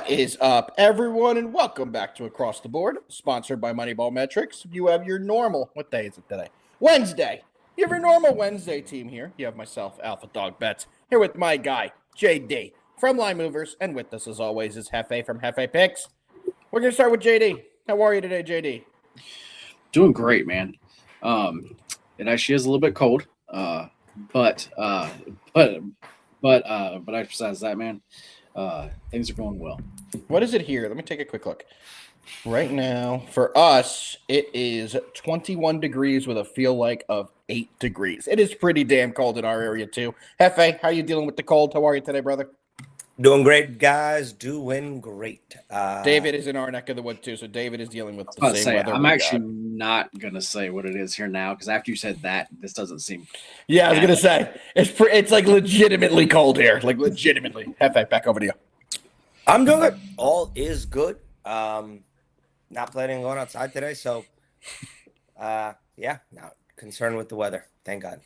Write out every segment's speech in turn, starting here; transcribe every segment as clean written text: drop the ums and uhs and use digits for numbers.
What is up, everyone, and welcome back to Across the Board, sponsored by MoneyBall Metrics. You have your normal, what day is it today? Wednesday. You have your normal Wednesday team here. You have myself, AlphaDog Bets, here with my guy, JD, from Line Movers, and with us, as always, is Jefe from Jefe Picks. We're going to start with JD. How are you today, JD? Doing great, man. It actually is a little bit cold, but besides that, man, things are going well. What is it here? Let me take a quick look. Right now, for us, it is 21 degrees with a feel like of 8 degrees. It is pretty damn cold in our area, too. Jefe, how are you dealing with the cold? How are you today, brother? Doing great, guys. Doing great. David is in our neck of the wood, too, so David is dealing with the same weather. I'm actually not going to say what it is here now, because after you said that, this doesn't seem... Yeah, I was going to say, it's like legitimately cold here. Like, legitimately. Jefe, back over to you. I'm doing good. All is good. Not planning on going outside today, so not concerned with the weather. Thank God.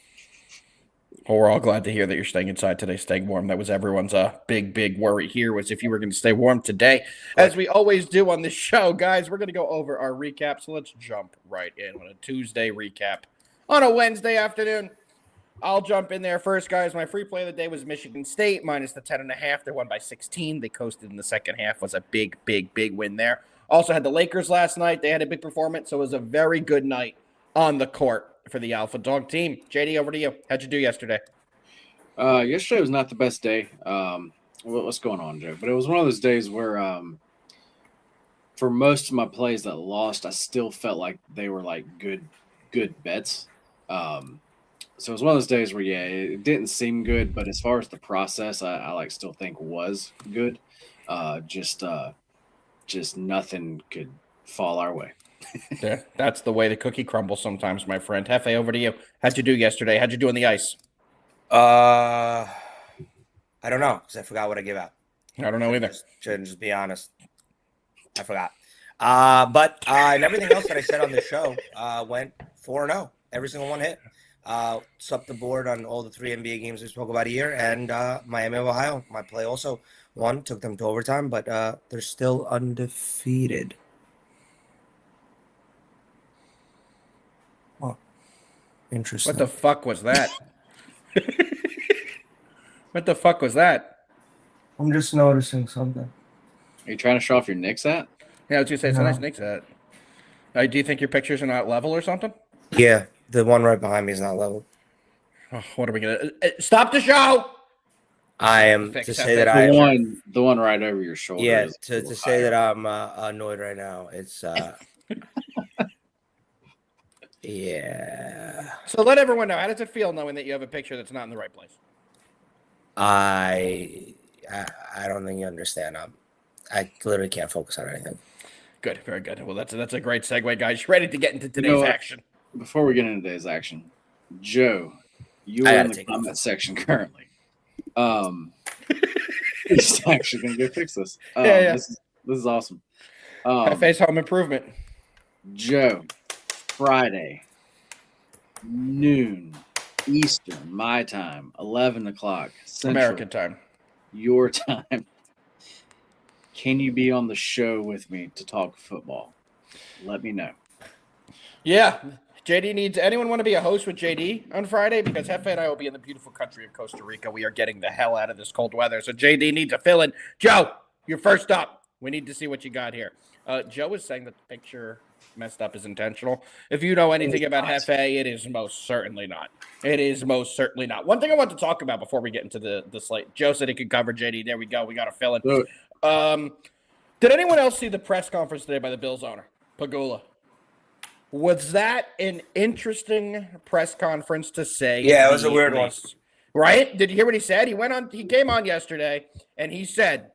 Well, we're all glad to hear that you're staying inside today, staying warm. That was everyone's big worry here, was if you were going to stay warm today. As we always do on this show, guys, we're going to go over our recap. So let's jump right in on a Tuesday recap on a Wednesday afternoon. I'll jump in there first, guys. My free play of the day was Michigan State minus the 10.5. They won by 16. They coasted in the second half. Was a big win there. Also had the Lakers last night. They had a big performance, so it was a very good night on the court for the AlphaDog team. JD, over to you. How'd you do yesterday? Yesterday was not the best day. What's going on, Joe? But it was one of those days where for most of my plays that lost, I still felt like they were like good bets. So it was one of those days where, it didn't seem good, but as far as the process, I still think was good. Just nothing could fall our way. Yeah, that's the way the cookie crumbles sometimes, my friend. Jefe, over to you. How'd you do yesterday? How'd you do on the ice? I don't know, because I forgot what I gave out. I don't know either. Just be honest. I forgot. But and everything else that I said on the show went 4-0. Every single one hit. Swept the board on all the 3 NBA games we spoke about here, and Miami of Ohio, my play also won, took them to overtime, but they're still undefeated. Oh, interesting. What the fuck was that? What the fuck was that? I'm just noticing something. Are you trying to show off your Knicks hat? Yeah, I was going to say, it's a nice Knicks hat. Do you think your pictures are not level or something? Yeah, the one right behind me is not level. Oh, what are we going to... Stop the show! I am to say that I the one right over your shoulder. Yeah, to say that I'm annoyed right now. It's yeah. So let everyone know, how does it feel knowing that you have a picture that's not in the right place? I don't think you understand. I literally can't focus on anything. Good, very good. Well, that's a great segue, guys. Ready to get into today's action? Before we get into today's action, Joe, you are in the comment section currently. He's actually gonna go fix this. This is awesome. Face home improvement. Joe, Friday, noon, Eastern, my time, 11 o'clock, Central, American time, your time. Can you be on the show with me to talk football? Let me know. Yeah. JD needs anyone want to be a host with JD on Friday? Because Jefe and I will be in the beautiful country of Costa Rica. We are getting the hell out of this cold weather. So JD needs a fill in. Joe, you're first up. We need to see what you got here. Joe is saying that the picture messed up is intentional. If you know anything about Jefe, it is most certainly not. It is most certainly not. One thing I want to talk about before we get into the slate. Joe said he could cover JD. There we go. We got a fill in. Did anyone else see the press conference today by the Bills owner, Pagula? Was that an interesting press conference to say? Yeah, it was a weird one. Right? Did you hear what he said? He came on yesterday and he said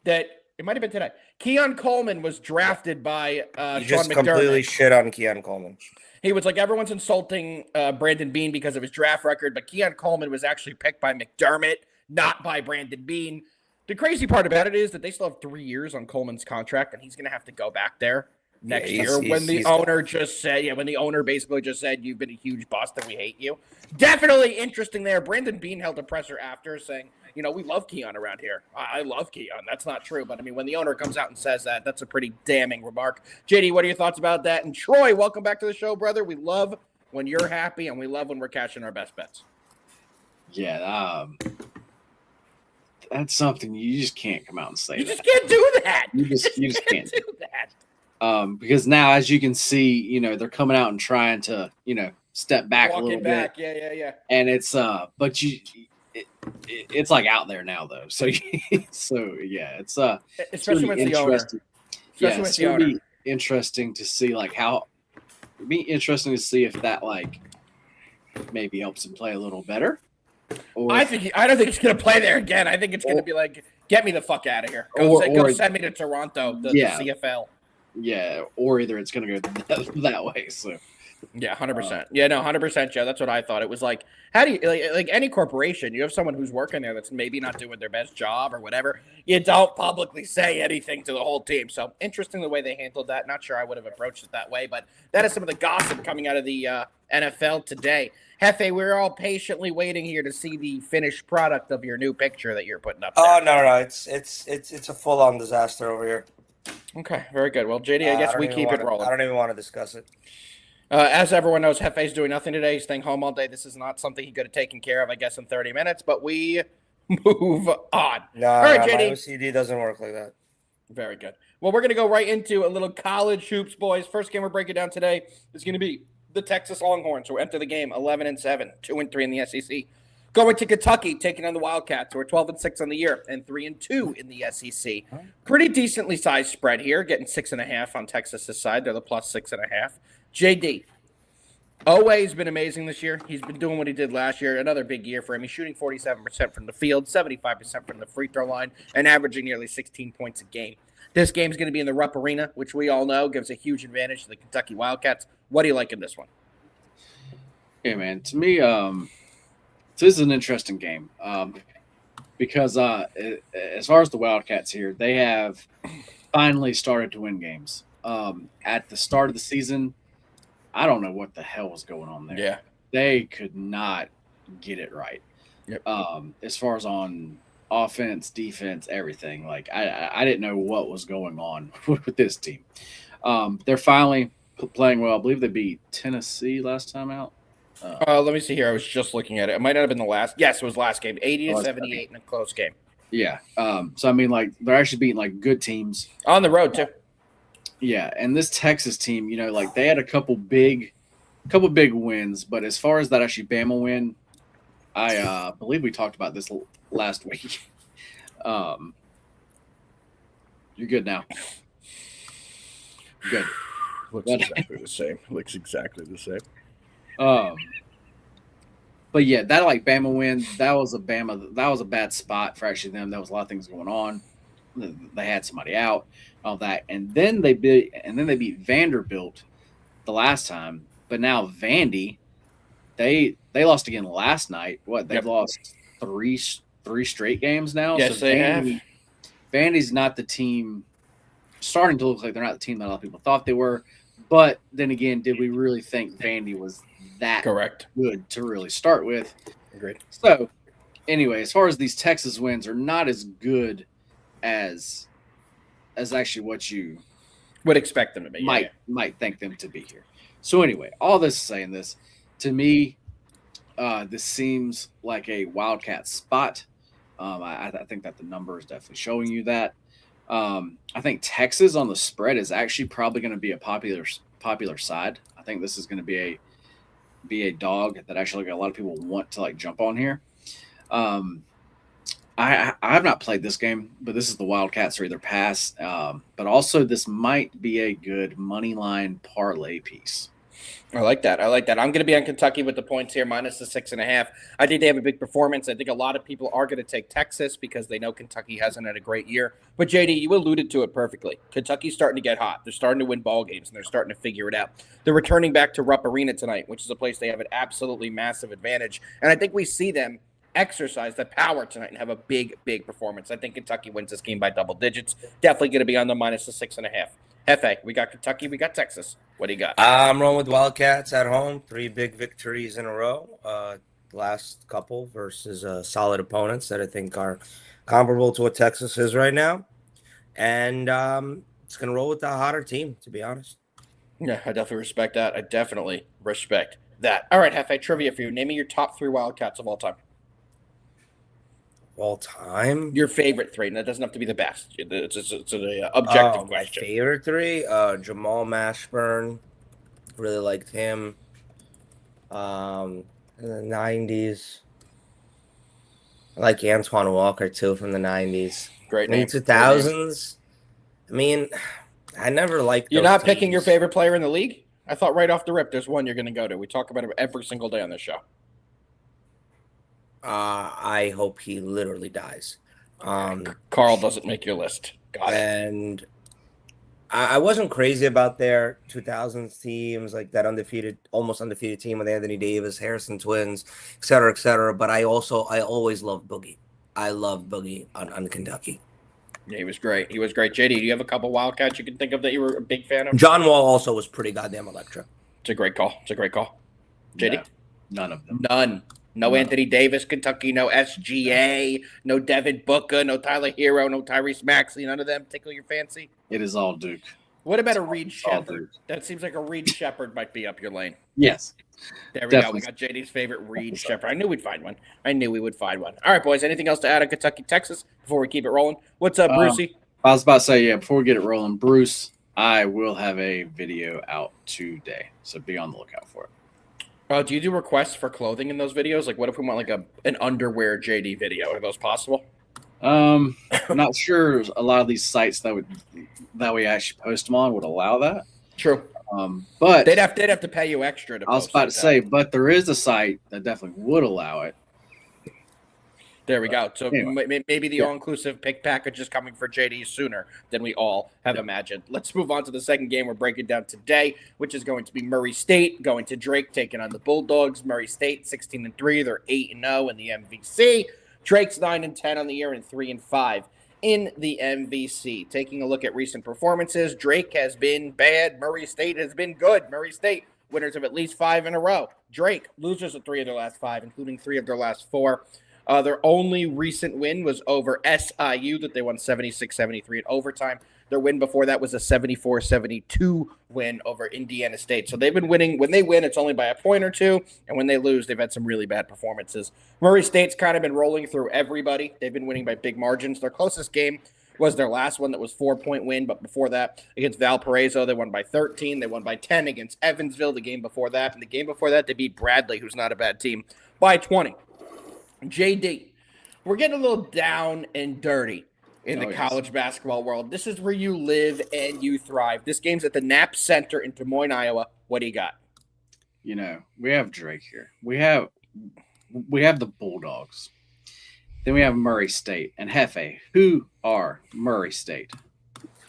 that it might have been today. Keon Coleman was drafted by Sean just McDermott. Completely shit on Keon Coleman. He was like, everyone's insulting Brandon Beane because of his draft record, but Keon Coleman was actually picked by McDermott, not by Brandon Beane. The crazy part about it is that they still have 3 years on Coleman's contract, and he's going to have to go back there next year when the owner basically just said, you've been a huge bust and we hate you. Definitely interesting there. Brandon Beane held a presser after saying we love Keon around here. I love Keon. That's not true. But, I mean, when the owner comes out and says that, that's a pretty damning remark. JD, what are your thoughts about that? And Troy, welcome back to the show, brother. We love when you're happy, and we love when we're cashing our best bets. Yeah, that's something you just can't come out and say. You just can't do that. You just can't do that. Because now, as you can see, they're coming out and trying to, step back a little bit. Yeah. And it's but it's like out there now though. So yeah, it's especially with the owner. Especially with the owner. Be interesting to see if that like maybe helps him play a little better. Or I don't think he's gonna play there again. I think it's gonna be like, get me the fuck out of here. Go send me to Toronto, the CFL. Yeah, or either it's gonna go that way. So yeah, 100%. Yeah, no, 100%, Joe. That's what I thought. It was like, how do you like any corporation? You have someone who's working there that's maybe not doing their best job or whatever. You don't publicly say anything to the whole team. So interesting the way they handled that. Not sure I would have approached it that way, but that is some of the gossip coming out of the NFL today. Jefe, we're all patiently waiting here to see the finished product of your new picture that you're putting up there. Oh no, it's a full-on disaster over here. Okay, very good. Well, JD, I guess we keep it rolling. I don't even want to discuss it. As everyone knows, Jefe's doing nothing today. He's staying home all day. This is not something he could have taken care of, I guess, in 30 minutes, but we move on. No, all right, JD. my OCD doesn't work like that. Very good. Well, we're going to go right into a little college hoops, boys. First game we're breaking down today is going to be the Texas Longhorns, who enter the game 11-7, 2-3 in the SEC. Going to Kentucky, taking on the Wildcats, who are 12-6 on the year and 3-2 in the SEC. Pretty decently sized spread here, getting 6.5 on Texas's side. They're the plus 6.5. JD, Oweh's been amazing this year. He's been doing what he did last year. Another big year for him. He's shooting 47% from the field, 75% from the free throw line, and averaging nearly 16 points a game. This game's going to be in the Rupp Arena, which we all know gives a huge advantage to the Kentucky Wildcats. What do you like in this one? Yeah, man. To me, this is an interesting game because as far as the Wildcats here, they have finally started to win games. At the start of the season, I don't know what the hell was going on there. Yeah. They could not get it right. Yep. As far as on offense, defense, everything. Like I didn't know what was going on with this team. They're finally playing well. I believe they beat Tennessee last time out. Let me see here. I was just looking at it. It might not have been the last. Yes, it was last game. 80-78 in a close game. Yeah. So I mean, like they're actually beating like good teams on the road too. Yeah, and this Texas team, like they had a couple big wins, but as far as that actually Bama win, I believe we talked about this last week. You're good now. Good. Looks exactly the same. Looks exactly the same. But yeah, that like Bama win, that was a bad spot for actually them. There was a lot of things going on. They had somebody out, all that, and then they beat Vanderbilt the last time. But now Vandy, they lost again last night. What they've lost three straight games now. Yes, so they have. Vandy's not the team. Starting to look like they're not the team that a lot of people thought they were. But then again, did we really think Vandy was that good to really start with? Agreed. So, anyway, as far as these Texas wins are not as good as actually what you would expect them to be. Might think them to be here. So anyway, all this is saying this, to me, this seems like a Wildcat spot. I think that the number is definitely showing you that. I think Texas on the spread is actually probably going to be a popular side. I think this is going to be a dog that actually a lot of people want to like jump on here. I have not played this game, but this is the Wildcats or either pass. But also this might be a good money line parlay piece. I like that. I'm going to be on Kentucky with the points here, minus the 6.5. I think they have a big performance. I think a lot of people are going to take Texas because they know Kentucky hasn't had a great year. But, JD, you alluded to it perfectly. Kentucky's starting to get hot. They're starting to win ball games, and they're starting to figure it out. They're returning back to Rupp Arena tonight, which is a place they have an absolutely massive advantage. And I think we see them exercise the power tonight and have a big, big performance. I think Kentucky wins this game by double digits. Definitely going to be on the minus the 6.5. Jefe, we got Kentucky, we got Texas. What do you got? I'm rolling with Wildcats at home. 3 big victories in a row. the last couple versus solid opponents that I think are comparable to what Texas is right now. And it's going to roll with the hotter team, to be honest. Yeah, I definitely respect that. I definitely respect that. All right, Jefe, trivia for you. Name me your top 3 Wildcats of all time. All time? Your favorite 3, and that doesn't have to be the best. It's an objective question. My favorite 3? Jamal Mashburn. Really liked him. In the 90s. I like Antoine Walker, too, from the 90s. Great In name. the 2000s, I mean, I never liked You're those not picking teams. your favorite player in the league? I thought right off the rip there's one you're going to go to. We talk about it every single day on this show. I hope he literally dies. Carl doesn't make your list. Got it. And I wasn't crazy about their 2000s teams, like that almost undefeated team with Anthony Davis, Harrison Twins, et cetera, but I always loved Boogie. I love Boogie on Kentucky. Yeah, he was great. He was great. JD, do you have a couple Wildcats you can think of that you were a big fan of? John Wall also was pretty goddamn electric. It's a great call. JD? No, none of them. None. No Anthony Davis, Kentucky, no SGA, no Devin Booker, no Tyler Hero, no Tyrese Maxey. None of them tickle your fancy? It is all Duke. What about a Reed all Shepherd? Duke. That seems like a Reed Shepherd might be up your lane. Yes. There we Definitely. go. We got JD's favorite Reed Shepherd. I knew we'd find one. All right, boys. Anything else to add on Kentucky, Texas before we keep it rolling? What's up, Brucey? I was about to say, before we get it rolling, Bruce, I will have a video out today, so be on the lookout for it. Do you do requests for clothing in those videos? Like, what if we want like an underwear JD video? Are those possible? I'm not sure a lot of these sites that we actually post them on would allow that. True. But they'd have to pay you extra to. I was post about like to that. say, but there is a site that definitely would allow it. There we go. So Anyway. maybe the all-inclusive pick package is coming for JD sooner than we all have imagined. Let's move on to the second game we're breaking down today, which is going to be Murray State going to Drake, taking on the Bulldogs. Murray State 16-3, they're 8-0 in the MVC. Drake's 9-10 on the year and 3-5 in the MVC. Taking a look at recent performances, Drake has been bad. Murray State has been good. Murray State winners of at least 5 in a row. Drake losers of 3 of their last 5, including 3 of their last 4. Their only recent win was over SIU that they won 76-73 in overtime. Their win before that was a 74-72 win over Indiana State. So they've been winning. When they win, it's only by a point or two. And when they lose, they've had some really bad performances. Murray State's kind of been rolling through everybody. They've been winning by big margins. Their closest game was their last one that was 4-point win. But before that, against Valparaiso, they won by 13. They won by 10 against Evansville the game before that. And the game before that, they beat Bradley, who's not a bad team, by 20. JD, we're getting a little down and dirty in the college basketball world. This is where you live and you thrive. This game's at the Knapp Center in Des Moines, Iowa. What do you got? We have Drake here. We have the Bulldogs. Then we have Murray State and Jefe. Who are Murray State?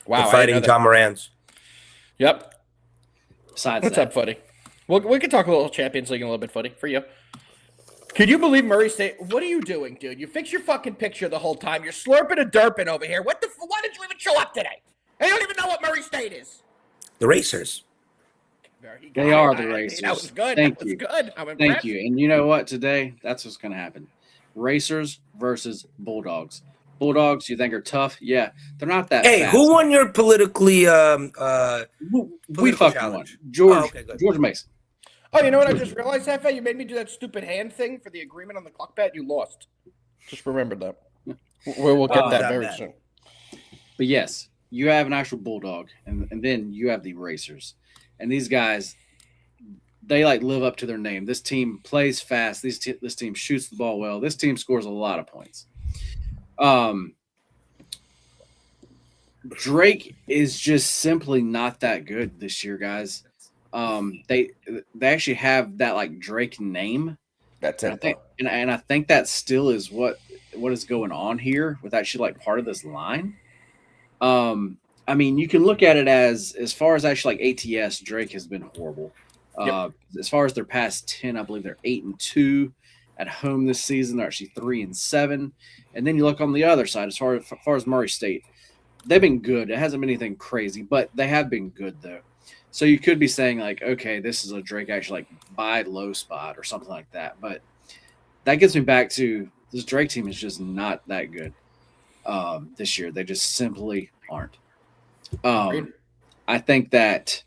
Wow, the Fighting John Morans. Yep. Besides What's that, up, footy? We could talk a little Champions League and a little bit footy for you. Could you believe Murray State? What are you doing, dude? You fix your fucking picture the whole time. You're slurping and derping over here. Why did you even show up today? I don't even know what Murray State is. The Racers. They are the Racers. That was good. Thank you. Good. I'm impressed. Thank you. And you know what? Today, that's what's going to happen. Racers versus Bulldogs. Bulldogs, you think are tough? Yeah, they're not that. Hey, fast. who won your politically? We fucking won. George Mason. Oh, you know what I just realized, Jefe? You made me do that stupid hand thing for the agreement on the clock bet. You lost. Just remember that. We'll get that very soon. But yes, you have an actual Bulldog, and then you have the Racers. And these guys, they live up to their name. This team plays fast. This team shoots the ball well. This team scores a lot of points. Drake is just simply not that good this year, guys. They actually have that Drake name. That's it. And I think that still is what is going on here with actually part of this line. I mean, you can look at it as far as actually ATS, Drake has been horrible. Yep. As far as their past 10, I believe they're 8-2 at home this season. They're actually 3-7. And then you look on the other side, as far as Murray State, they've been good. It hasn't been anything crazy, but they have been good though. So you could be saying okay, this is a Drake actually buy low spot or something like that. But that gets me back to this Drake team is just not that good this year. They just simply aren't. I think that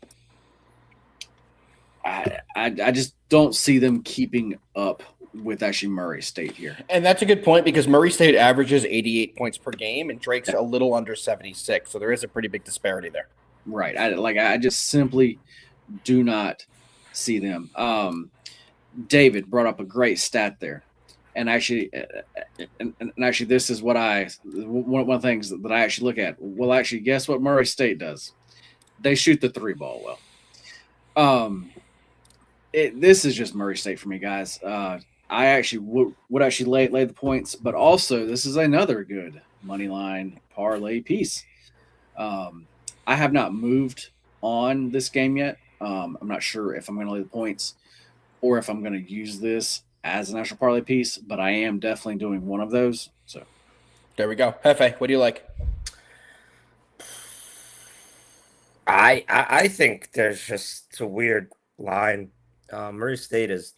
I just don't see them keeping up with actually Murray State here. And that's a good point because Murray State averages 88 points per game and Drake's a little under 76. So there is a pretty big disparity there. Right. I just simply do not see them. David brought up a great stat there. And actually, this is what one of the things that I actually look at. Well, actually, guess what Murray State does? They shoot the 3-ball well. This is just Murray State for me, guys. I actually would actually lay the points, but also this is another good money line parlay piece. I have not moved on this game yet. I'm not sure if I'm going to lay the points or if I'm going to use this as a national parlay piece, but I am definitely doing one of those. So there we go. Jefe, what do you like? I think there's just a weird line. Murray State is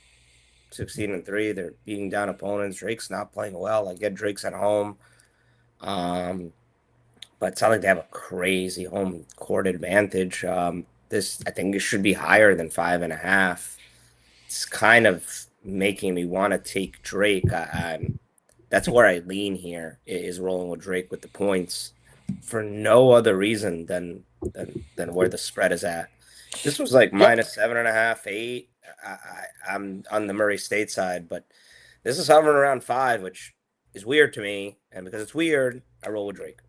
16-3. They're beating down opponents. Drake's not playing well. I get Drake's at home. But it's not like they have a crazy home court advantage. I think it should be higher than 5.5. It's kind of making me want to take Drake. That's where I lean here, is rolling with Drake with the points for no other reason than where the spread is at. This was like minus 7.5, 8. I'm on the Murray State side, but this is hovering around 5, which is weird to me. And because it's weird, I roll with Drake.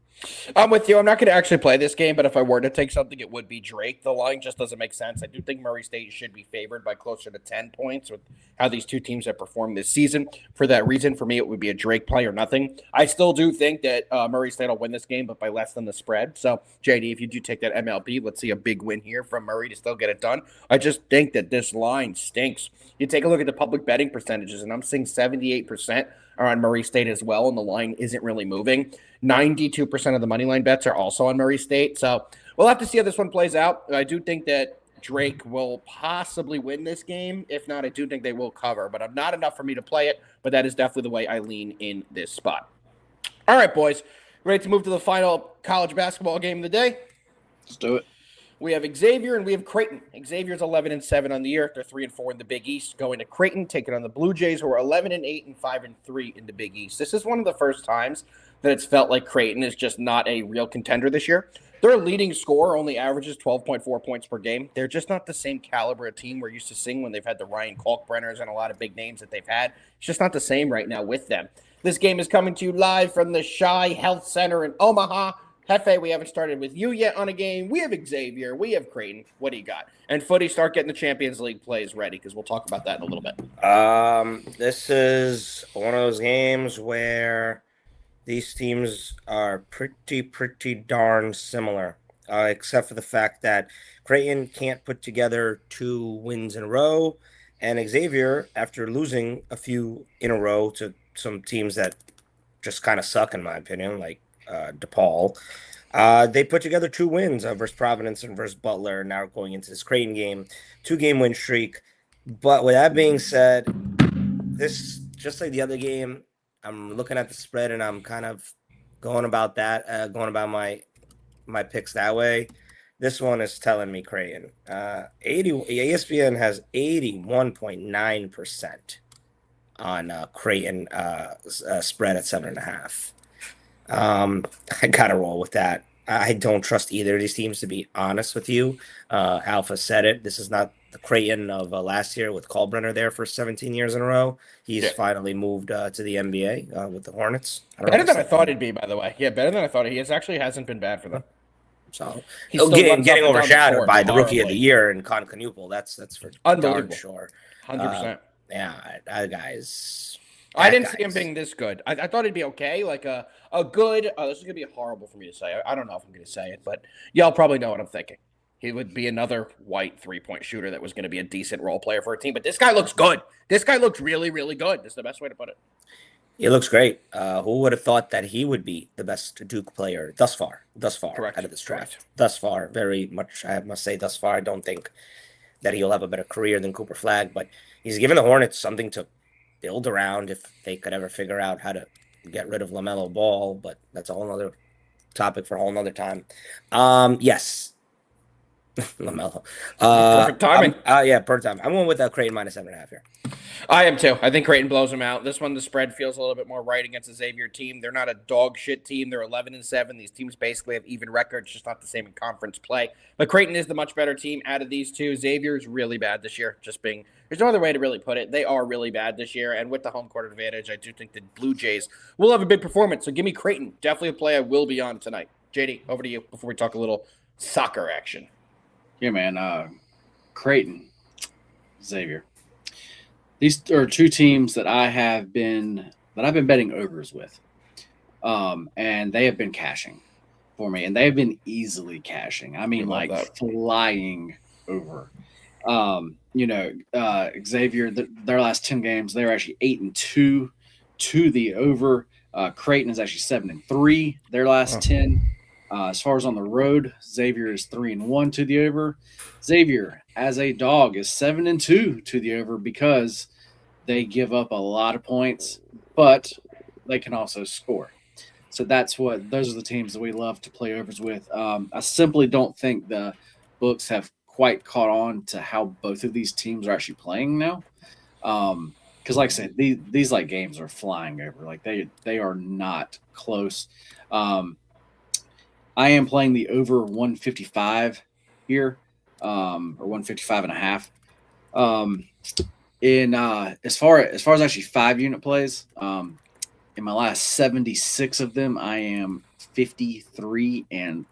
I'm with you. I'm not going to actually play this game, but if I were to take something, it would be Drake. The line just doesn't make sense. I do think Murray State should be favored by closer to 10 points with how these two teams have performed this season. For that reason, for me, it would be a Drake play or nothing. I still do think that Murray State will win this game, but by less than the spread. So, JD, if you do take that MLB, let's see a big win here from Murray to still get it done. I just think that this line stinks. You take a look at the public betting percentages, and I'm seeing 78% are on Murray State as well, and the line isn't really moving. 92% of the money line bets are also on Murray State. So we'll have to see how this one plays out. I do think that Drake will possibly win this game. If not, I do think they will cover, but I'm not enough for me to play it. But that is definitely the way I lean in this spot. All right, boys. Ready to move to the final college basketball game of the day? Let's do it. We have Xavier and we have Creighton. Xavier's 11-7 on the year. They're 3-4 in the Big East. Going to Creighton, taking on the Blue Jays, who are 11-8 and 5-3 in the Big East. This is one of the first times that it's felt like Creighton is just not a real contender this year. Their leading scorer only averages 12.4 points per game. They're just not the same caliber of team we're used to seeing when they've had the Ryan Kalkbrenners and a lot of big names that they've had. It's just not the same right now with them. This game is coming to you live from the Shy Health Center in Omaha. Jefe, we haven't started with you yet on a game. We have Xavier. We have Creighton. What do you got? And Footy, start getting the Champions League plays ready because we'll talk about that in a little bit. This is one of those games where these teams are pretty darn similar, except for the fact that Creighton can't put together 2 wins in a row, and Xavier, after losing a few in a row to some teams that just kind of suck, in my opinion, like DePaul, they put together 2 wins versus Providence and versus Butler. Now going into this Creighton game, 2-game win streak. But with that being said, this, just like the other game, I'm looking at the spread and I'm kind of going about that, going about my picks that way. This one is telling me Creighton. ESPN has 81.9% on Creighton spread at 7.5. I gotta roll with that. I don't trust either of these teams, to be honest with you. Alpha said it. This is not the Creighton of last year with Kalkbrenner there for 17 years in a row. He's finally moved to the NBA with the Hornets. Better than I thought he'd be, by the way. Yeah, better than I thought. He actually hasn't been bad for them. So He's still getting overshadowed by the rookie of horribly. the year in Concanupal. That's for darn Unbelievable. sure. 100%. Yeah, guys. I didn't see him being this good. I thought he'd be okay, like a good. This is gonna be horrible for me to say. I don't know if I'm gonna say it, but y'all probably know what I'm thinking. He would be another white 3-point shooter that was going to be a decent role player for a team. But this guy looks good. This guy looks really, really good. That's the best way to put it. He looks great. Who would have thought that he would be the best Duke player thus far Correct. out of this draft? Correct. Thus far, very much, I must say, thus far, I don't think that he'll have a better career than Cooper Flagg, but he's given the Hornets something to build around if they could ever figure out how to get rid of LaMelo Ball, but that's a whole other topic for a whole nother time. Yes. LaMelo. Perfect timing. Yeah, perfect time. I'm going with Creighton minus 7.5 here. I am too. I think Creighton blows them out. This one, the spread feels a little bit more right against the Xavier team. They're not a dog shit team. They're 11-7. These teams basically have even records, just not the same in conference play. But Creighton is the much better team out of these two. Xavier is really bad this year. There's no other way to really put it. They are really bad this year. And with the home court advantage, I do think the Blue Jays will have a big performance. So give me Creighton. Definitely a play I will be on tonight. JD, over to you before we talk a little soccer action. Yeah, man. Creighton, Xavier. These are two teams that I've been betting overs with, and they have been cashing for me, and they have been easily cashing. I mean, like flying over. Xavier, their last 10 games, they're actually 8-2 to the over. Creighton is actually 7-3 their last 10. As far as on the road, Xavier is 3-1 to the over. Xavier, as a dog, is 7-2 to the over because they give up a lot of points, but they can also score. So those are the teams that we love to play overs with. I simply don't think the books have quite caught on to how both of these teams are actually playing now. Because, like I said, these like games are flying over. Like they are not close. I am playing the over 155 here, or 155.5. As far as actually 5-unit plays, in my last 76 of them, I am 53 and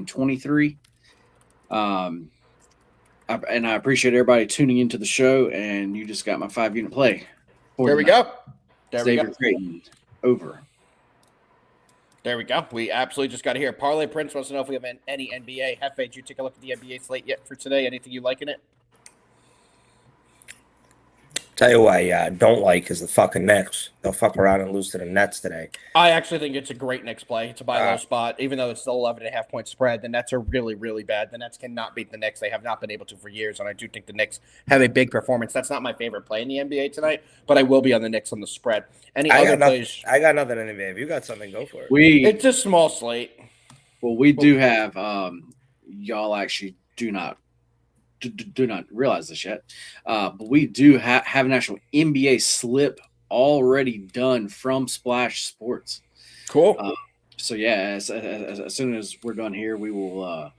23. And I appreciate everybody tuning into the show, and you just got my 5-unit play. There we go. Xavier Creighton over. There we go. We absolutely just got to hear. Parlay Prince wants to know if we have any NBA. Jefe, did you take a look at the NBA slate yet for today? Anything you like in it? Tell you what I don't like is the fucking Knicks. They'll fuck around and lose to the Nets today. I actually think it's a great Knicks play. It's a buy low spot, even though it's still 11.5-point spread. The Nets are really, really bad. The Nets cannot beat the Knicks. They have not been able to for years, and I do think the Knicks have a big performance. That's not my favorite play in the NBA tonight, but I will be on the Knicks on the spread. Any other plays? I got nothing in the NBA. If you got something, go for it. It's a small slate. Well, we do have y'all actually do not realize this yet, but we do have an actual NBA slip already done from Splash Sports. Cool. So yeah, as soon as we're done here, we will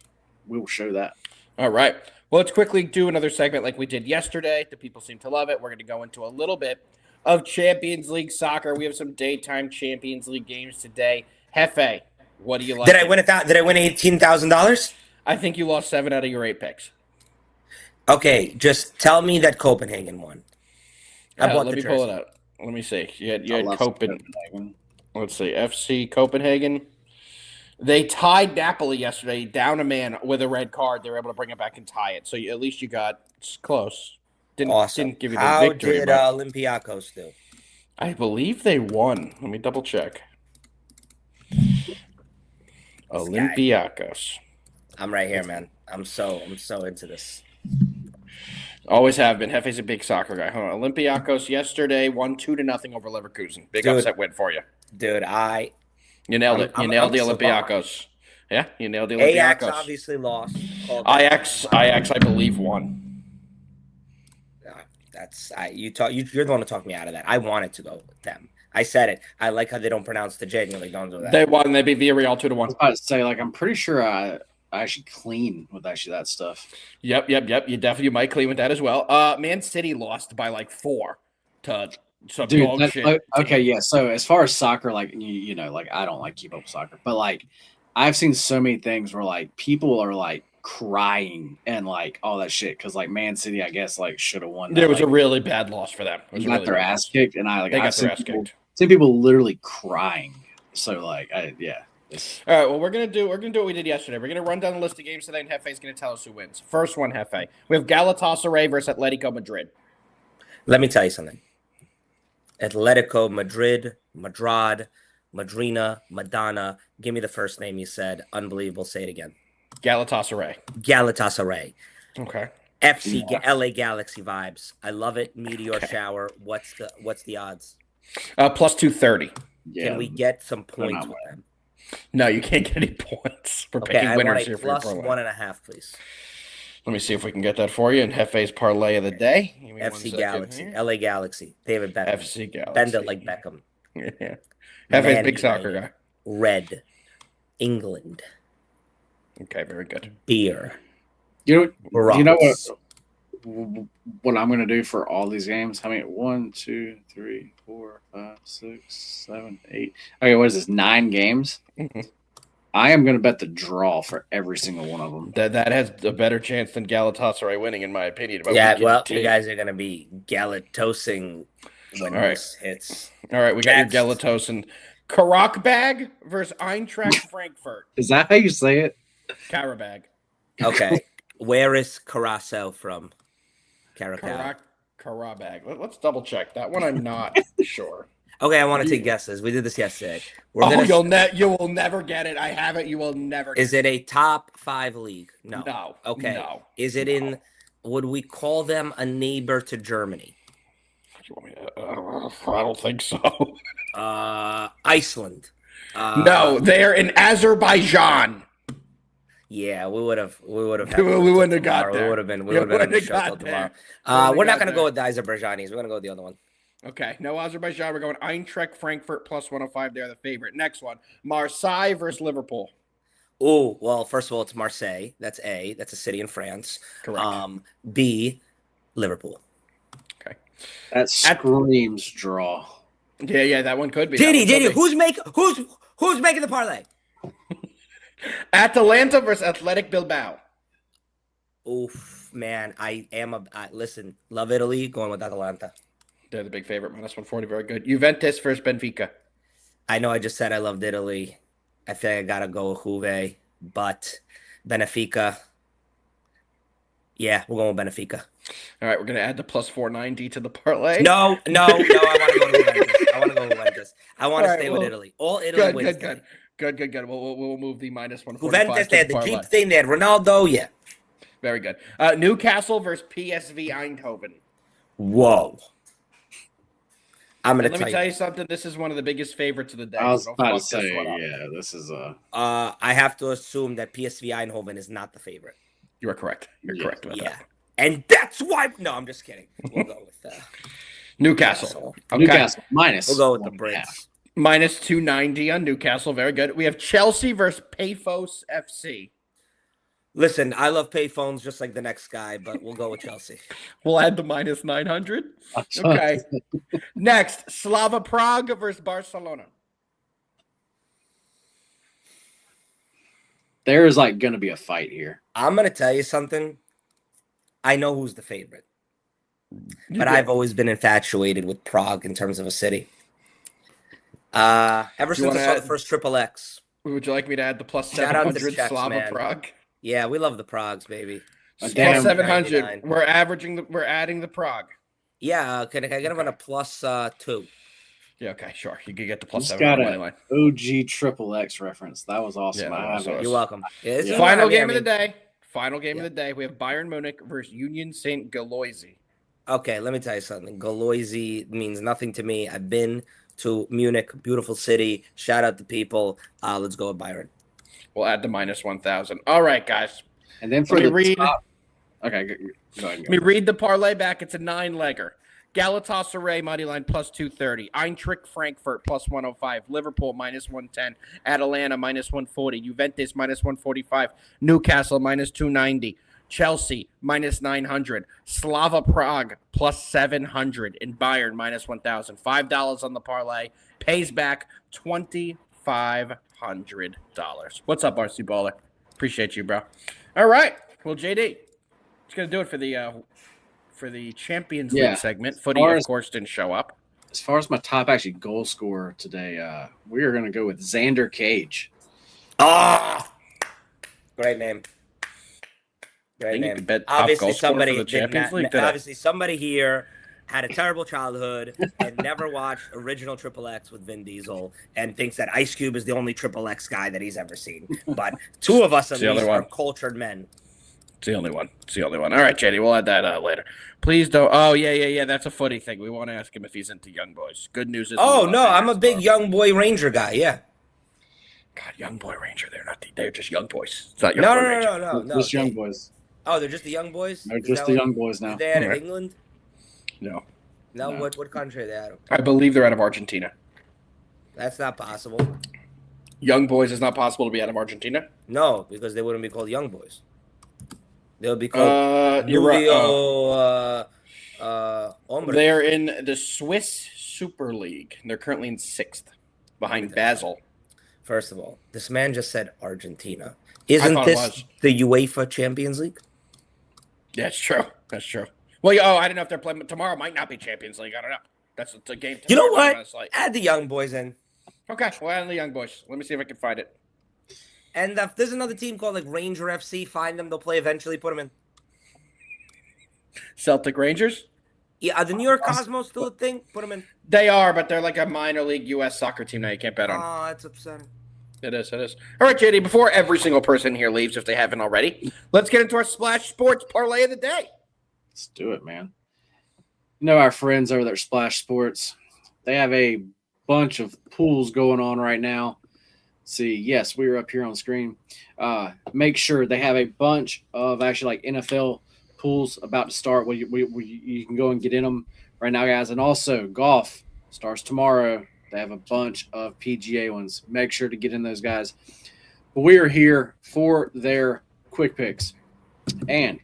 show that. All right. Well, let's quickly do another segment like we did yesterday. The people seem to love it. We're going to go into a little bit of Champions League soccer. We have some daytime Champions League games today. Jefe, what do you like? Did I win Did I win $18,000? I think you lost 7 out of your 8 picks. Okay, just tell me that Copenhagen won. Let me pull it out. Let me see. You had Copenhagen. Let's see. FC Copenhagen. They tied Napoli yesterday, down a man with a red card. They were able to bring it back and tie it. So at least you got close. Didn't give you the victory. How did Olympiacos do? I believe they won. Let me double check. Olympiacos. I'm right here, man. I'm so into this. Always have been. Jefe's a big soccer guy. Hold on. Olympiacos yesterday won 2-0 over Leverkusen. Big upset win for you. Dude, You nailed it. You nailed the Olympiacos. Yeah, you nailed the Olympiacos. Ajax obviously lost. Ajax, I believe, won. You're the one to talk me out of that. I wanted to go with them. I said it. I like how they don't pronounce the J. They don't do that. They won. They beat Villarreal 2-1. I was about to say, I'm pretty sure I actually clean with that stuff. Yep. You might clean with that as well. Man City lost by 4 to some dog shit. Okay, yeah. So as far as soccer, I don't keep up with soccer, but I've seen so many things where people are crying and all that shit because Man City, I guess, should have won. There was a really bad loss for them. They got their ass kicked, and they got their ass kicked. Seen people literally crying. So yeah. All right, well, we're gonna do what we did yesterday. We're gonna run down the list of games today, and Jefe's gonna tell us who wins. First one, Jefe. We have Galatasaray versus Atletico Madrid. Let me tell you something. Atletico Madrid, Madrina, Madonna. Give me the first name you said. Unbelievable. Say it again. Galatasaray. Galatasaray. Okay. LA Galaxy vibes. I love it. Meteor shower. What's the odds? Plus 230. Yeah, Can we get some they're points not with them? No, you can't get any points. We're Okay, picking I want winners a here for your plus parlay. 1.5, please. Let me see if we can get that for you. And Hefe's parlay of the day. Give me one FC second Galaxy, here. LA Galaxy, David Beckham. FC Galaxy. Bend it like Beckham. Yeah. Hefe's Man big soccer United. guy. Red, England, Okay, very good. beer. You Rocks. know what I'm gonna do for all these games? I mean, 1, 2, 3, 4, 5, 6, 7, 8. Okay, what is this? 9 games. Mhm. I am gonna bet the draw for every single one of them. That has a better chance than Galatasaray winning, in my opinion. But Yeah, we can well, team. you guys are going to be galatosing when All right. this hits. All right, we got Next. your Galatos and Karabag versus Eintracht Frankfurt. Is that how you say it? Karabag. Okay, where is Curaçao from? Caracas. Karabag. Let's double check that one. I'm not sure. Okay, I want to take guesses. We did this yesterday. You will never get it. I have it. You will never. Is it a top 5 league? No. No. Okay. No. Is it in? Would we call them a neighbor to Germany? You want me to, I don't think so. Iceland. No, they're in Azerbaijan. Yeah, we would have. We wouldn't have got there. We would have been on the show till tomorrow. We're not going to go with the Azerbaijanis. We're going to go with the other one. Okay, no Azerbaijan. We're going Eintracht Frankfurt plus 105. They're the favorite. Next one, Marseille versus Liverpool. Oh, well, first of all, it's Marseille. That's A. That's a city in France. Correct. B, Liverpool. Okay. That screams draw. Yeah, that one could be. JD, who's making the parlay? Atalanta versus Athletic Bilbao. Oof, man, listen, love Italy, going with Atalanta. They're the big favorite, minus 140. Very good. Juventus versus Benfica. I know I just said I loved Italy. I think I got to go with Juve, but Benfica. Yeah, we're going with Benfica. All right, we're going to add the plus 490 to the parlay. No, I want to go to Juventus. I want to stay with Italy. All Italy wins. Good. We'll move the minus 145 Juventus, to they had the parlay. Jeep thing. They had Ronaldo, yeah. Very good. Newcastle versus PSV Eindhoven. Whoa. I'm going to Let me tell you something. This is one of the biggest favorites of the day. I was Don't about to fuck this say, one up. yeah, this is a. I have to assume that PSV Eindhoven is not the favorite. You are correct. You're correct with that. And that's why. No, I'm just kidding. We'll go with Newcastle. Okay. Newcastle minus. We'll go with the 1.5. Brits. Minus 290 on Newcastle. Very good. We have Chelsea versus Paphos FC. Listen, I love payphones just like the next guy, but we'll go with Chelsea. We'll add the minus 900. Okay. Next, Slava Prague versus Barcelona. There is going to be a fight here. I'm going to tell you something. I know who's the favorite, but I've always been infatuated with Prague in terms of a city. Ever since I saw the first Triple X. Would you like me to add the plus Shout out to 700 Czechs, Slava man. Prague? Yeah, we love the Pragues, baby. Plus Damn. 700. We're adding the Prague. Yeah, can I get him on a plus 2? Yeah, okay, sure. You could get the plus Just 700 got money line. OG Triple X reference. That was awesome. Yeah, that was awesome. You're welcome. Yeah, this is Final what I game mean. of the day. Final game of the day. We have Bayern Munich versus Union St. Galoise. Okay, let me tell you something. Galoise means nothing to me. I've been to Munich, beautiful city. Shout out to people. Let's go with Bayern. We'll add the minus 1,000. All right, guys. And then for Let me the read. top, okay, go ahead. Let me read the parlay back. It's a 9-legger. Galatasaray money line plus 230. Eintracht Frankfurt plus 105. Liverpool minus 110. Atalanta minus 140. Juventus minus 145. Newcastle minus 290. Chelsea minus 900. Slava Prague plus 700. And Bayern minus 1,000. $5 on the parlay. Pays back $2,500. What's up, RC Baller? Appreciate you, bro. All right. Well, JD, it's going to do it for the Champions League segment. Footy, of course, didn't show up. As far as my top goal scorer today, we are going to go with Xander Cage. Great name. Great name. You could bet top goal scorer for the Champions League today. Obviously, somebody here had a terrible childhood and never watched original Triple X with Vin Diesel and thinks that Ice Cube is the only Triple X guy that he's ever seen. But two of us at least are cultured men. It's the only one. It's the only one. All right, JD, we'll add that later. Please don't. Oh, yeah. That's a footy thing. We want to ask him if he's into young boys. Good news is. Oh no, I'm a big young boy Ranger guy. Yeah. God, young boy Ranger. They're just young boys. It's not young No, boy no, Ranger. no, no, no. Just young boys. Oh, they're just the young boys. They're just the young boys now. Are they out of Right. England? No. No. What country are they out of? I believe they're out of Argentina. That's not possible. Young boys is not possible to be out of Argentina. No, because they wouldn't be called young boys. They would be called You're right. Hombres. They're in the Swiss Super League. They're currently in 6th, behind Basel. First of all, this man just said Argentina. I Isn't thought it this was. the UEFA Champions League? Yeah, it's true. That's true. Well, I didn't know if they're playing tomorrow. Might not be Champions League. I don't know. That's a game. You know tomorrow, what? like. Add the young boys in. Okay, we'll add the young boys. Let me see if I can find it. And if there's another team called like Ranger FC, find them. They'll play eventually. Put them in. Celtic Rangers. Yeah, are the New York Cosmos still a thing? Put them in. They are, but they're like a minor league U.S. soccer team now. You can't bet on. Oh, that's upsetting. It is. All right, JD, before every single person here leaves, if they haven't already, let's get into our Splash Sports Parlay of the day. Let's do it, man. You know our friends over there at Splash Sports. They have a bunch of pools going on right now. See, yes, we are up here on the screen. Make sure they have a bunch of actually like NFL pools about to start. Where you can go and get in them right now, guys. And also, golf starts tomorrow. They have a bunch of PGA ones. Make sure to get in those, guys. But we are here for their quick picks. And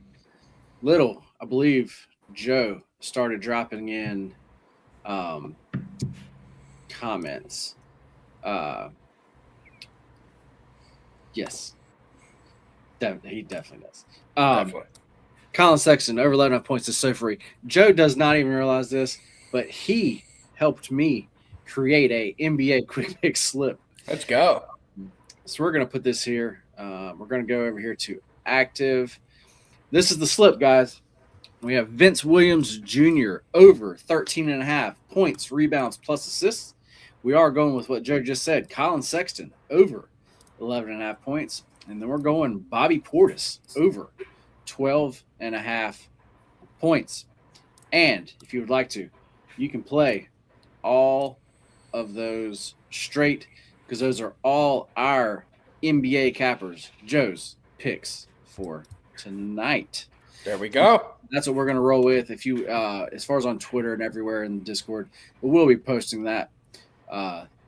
I believe Joe started dropping in comments. Yes. He definitely does. Definitely. Colin Sexton, over 11 points is so free. Joe does not even realize this, but he helped me create a NBA quick pick slip. Let's go. So we're going to put this here. We're going to go over here to active. This is the slip, guys. We have Vince Williams Jr. over 13.5 points, rebounds, plus assists. We are going with what Joe just said. Colin Sexton over 11.5 points. And then we're going Bobby Portis over 12.5 points. And if you would like to, you can play all of those straight because those are all our NBA cappers, Joe's picks for tonight. There we go. That's what we're going to roll with. If you, as far as on Twitter and everywhere in the Discord, we'll be posting that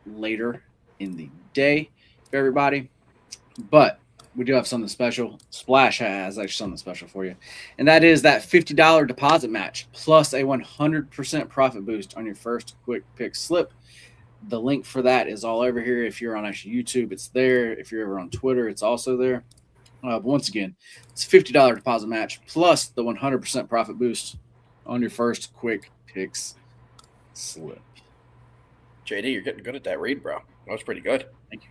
later in the day for everybody. But we do have something special. Splash has actually something special for you. And that is that $50 deposit match plus a 100% profit boost on your first quick pick slip. The link for that is all over here. If you're on actually YouTube, it's there. If you're ever on Twitter, it's also there. But once again, it's a $50 deposit match plus the 100% profit boost on your first quick picks slip. JD, you're getting good at that read, bro. That was pretty good. Thank you.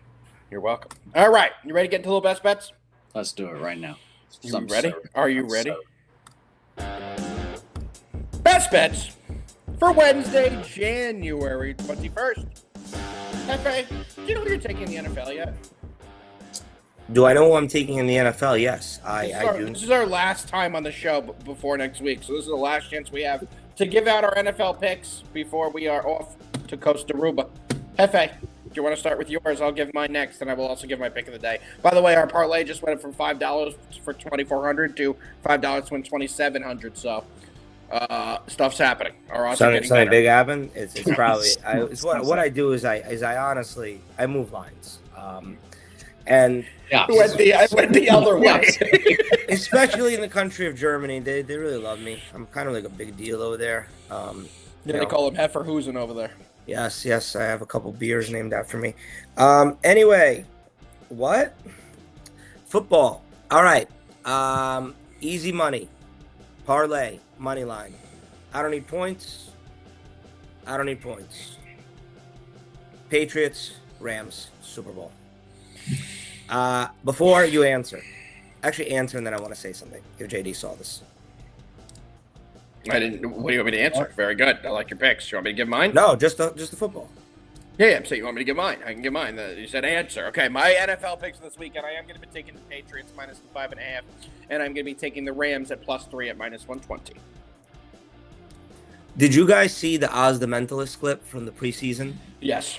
You're welcome. All right. You ready to get into little best bets? Let's do it right now. You ready? Are you ready? Best bets for Wednesday, January 21st. Jefe, do you know who you're taking in the NFL yet? Do I know who I'm taking in the NFL? Yes, I do. This is our last time on the show before next week, so this is the last chance we have to give out our NFL picks before we are off to Costa Rica. Jefe, do you want to start with yours? I'll give mine next, and I will also give my pick of the day. By the way, our parlay just went from $5 for $2,400 to $5 to win $2,700. So stuff's happening. Our odds are getting Something better. big happened. It's probably what I do is I honestly move lines. And Yeah. I went the other way. especially in the country of Germany, they really love me. I'm kind of like a big deal over there. Yeah, they call him Hefferhusen over there. Yes, I have a couple beers named after me. Anyway, what? Football. All right. Easy money. Parlay. Money line. I don't need points. Patriots, Rams, Super Bowl. Before you answer. Actually answer and then I want to say something. If JD saw this. I didn't. What do you want me to answer? Very good. I like your picks. You want me to give mine? No, just the football. Yeah, so you want me to get mine? I can get mine. You said answer. Okay, my NFL picks this weekend. I am going to be taking the Patriots minus the 5.5, and I'm going to be taking the Rams at +3 at minus 120. Did you guys see the Oz the Mentalist clip from the preseason? Yes.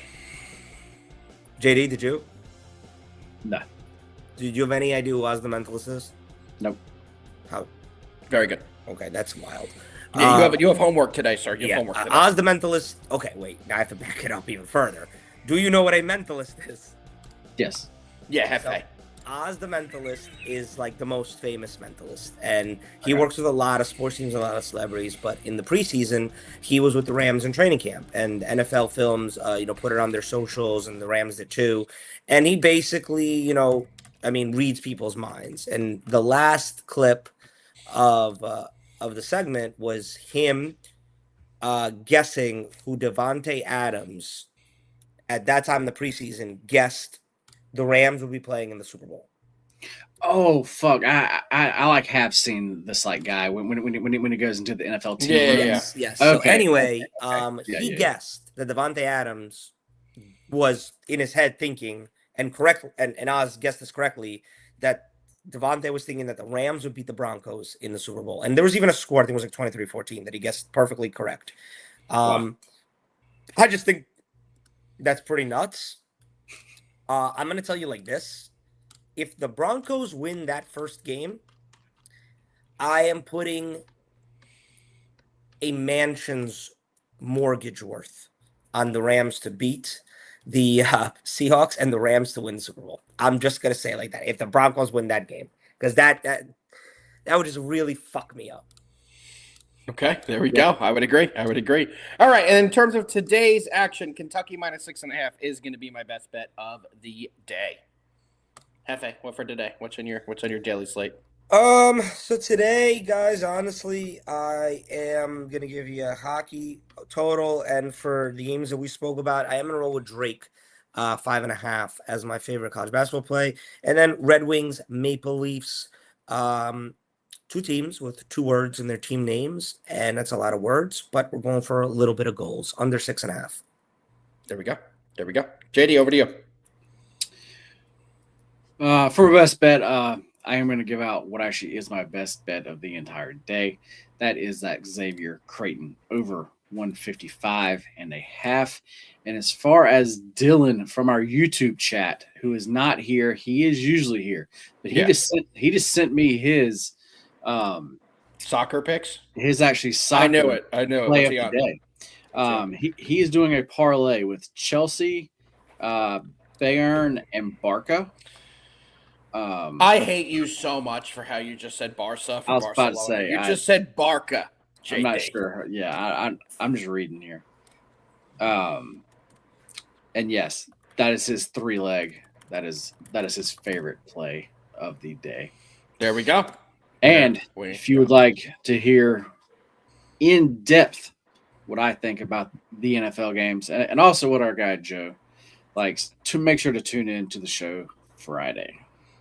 JD, did you? No. Did you have any idea who Oz the Mentalist is? Nope. How? Very good. Okay, that's wild. Yeah, you have homework today, sir. You have homework today. Oz the Mentalist. Okay, wait. Now I have to back it up even further. Do you know what a mentalist is? Yes. Yeah, Jefe. Oz the Mentalist is like the most famous mentalist, and he works with a lot of sports teams, a lot of celebrities. But in the preseason, he was with the Rams in training camp, and NFL Films, put it on their socials, and the Rams did too. And he basically, reads people's minds. And the last clip of the segment was him guessing who Devontae Adams at that time in the preseason guessed the Rams would be playing in the Super Bowl. Oh fuck! I have seen this guy when he goes into the NFL team. Yeah. Yes. Okay. So anyway, he guessed that Devontae Adams was in his head thinking and Oz guessed this correctly, that Devontae was thinking that the Rams would beat the Broncos in the Super Bowl. And there was even a score, I think it was like 23-14, that he guessed perfectly correct. Wow. I just think that's pretty nuts. I'm going to tell you like this. If the Broncos win that first game, I am putting a mansion's mortgage worth on the Rams to beat the Seahawks and the Rams to win the Super Bowl. I'm just going to say it like that. If the Broncos win that game, because that would just really fuck me up. Okay, there we go. I would agree. All right, and in terms of today's action, Kentucky minus 6.5 is going to be my best bet of the day. Jefe, what for today? What's on your daily slate? So today, guys, honestly, I am gonna give you a hockey total, and for the games that we spoke about, I am gonna roll with Drake, 5.5 as my favorite college basketball play, and then Red Wings, Maple Leafs, two teams with 2 words in their team names, and that's a lot of words, but we're going for a little bit of goals, under 6.5. There we go. JD, over to you. For my best bet, I am going to give out what actually is my best bet of the entire day. That is that Xavier Creighton over 155.5. And as far as Dylan from our YouTube chat, who is not here, he is usually here, but he just sent me his soccer picks. His actually soccer. I know it. Play of the day. He is doing a parlay with Chelsea, Bayern, and Barca. I hate you so much for how you just said Barca. I was about to say you just said Barca. JD. I'm not sure. Yeah, I'm just reading here. And yes, that is his 3-leg. That is his favorite play of the day. There we go. And if you would like to hear in depth what I think about the NFL games, and also what our guy Joe likes, to make sure to tune in to the show Friday.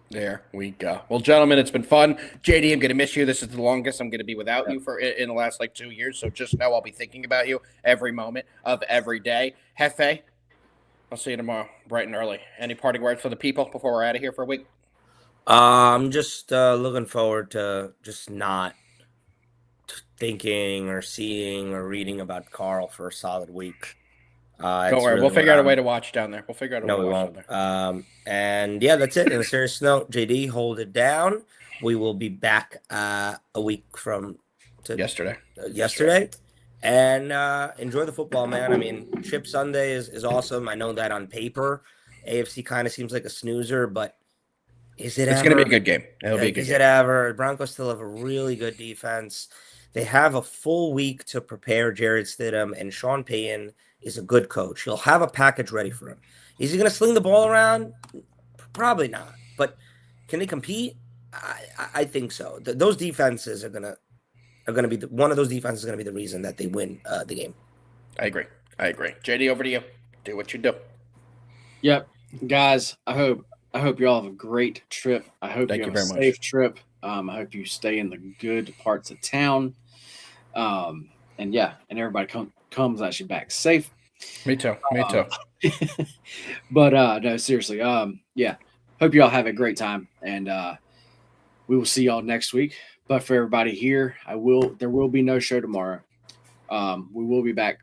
There we go. Well, gentlemen, it's been fun. JD, I'm going to miss you. This is the longest I'm going to be without you for in the last 2 years. So just know I'll be thinking about you every moment of every day. Jefe, I'll see you tomorrow, bright and early. Any parting words for the people before we're out of here for a week? I'm just looking forward to just not thinking or seeing or reading about Carl for a solid week. Don't worry, we'll figure out a way to watch down there. No, we won't. And yeah, that's it. On a serious note, JD, hold it down. We will be back a week from yesterday. And enjoy the football, man. I mean, Chip Sunday is awesome. I know that on paper, AFC kind of seems like a snoozer, but it's going to be a good game. It'll be a good game. Is it ever? Broncos still have a really good defense. They have a full week to prepare Jared Stidham, and Sean Payton is a good coach. He'll have a package ready for him. Is he going to sling the ball around? Probably not. But can they compete? I think so. Those defenses are going to be one of those defenses is going to be the reason that they win the game. I agree. JD, over to you. Do what you do. Yep, guys. I hope you all have a great trip. I hope you have a safe trip. I hope you stay in the good parts of town. And everybody comes actually back safe. Me too. Me too. But no, seriously. Yeah. Hope you all have a great time, and we will see y'all next week. But for everybody here, there will be no show tomorrow. We will be back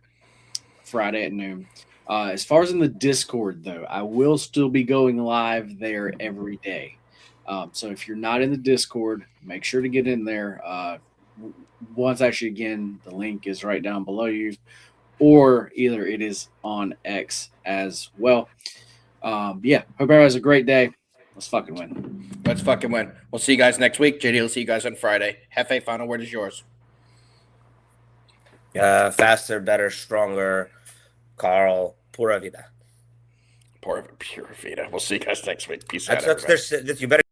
Friday at noon. As far as in the Discord, though, I will still be going live there every day. So if you're not in the Discord, make sure to get in there. Once actually, again, the link is right down below you, or either it is on X as well. Yeah, hope everybody has a great day. Let's fucking win. Let's fucking win. We'll see you guys next week. JD will see you guys on Friday. Jefe, final word is yours. Faster, better, stronger. Carl, pura vida. Pura vida. We'll see you guys next week. Peace out. You better.